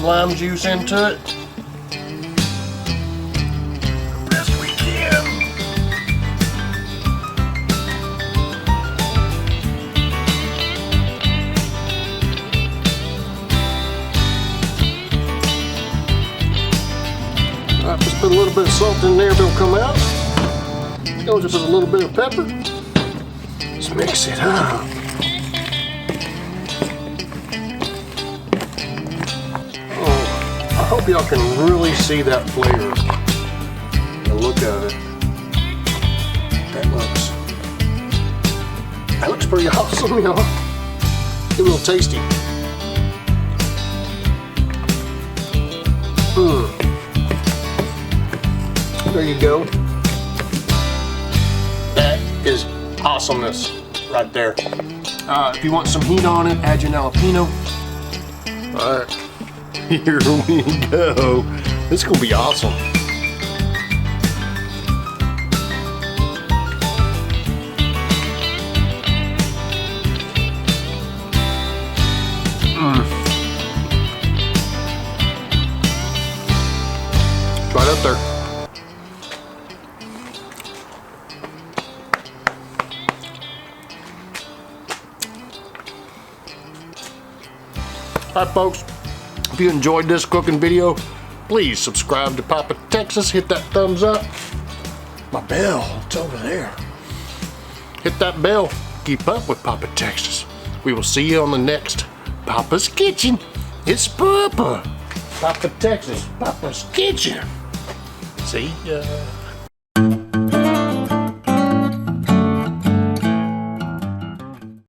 lime juice into it. The best we can. Alright, just put a little bit of salt in there, it'll come out. Go just put a little bit of pepper. Let's mix it up. I hope y'all can really see that flavor. The look of it. That looks pretty awesome, y'all. Get a little tasty. There you go. That is awesomeness right there. If you want some heat on it, add your jalapeno. All right. Here we go. This is gonna be awesome. It's right up there. Alright folks, if you enjoyed this cooking video, please subscribe to Papa Texas, hit that thumbs up. My bell, it's over there. Hit that bell, keep up with Papa Texas. We will see you on the next Papa's Kitchen. It's Papa Texas, Papa's Kitchen. See ya.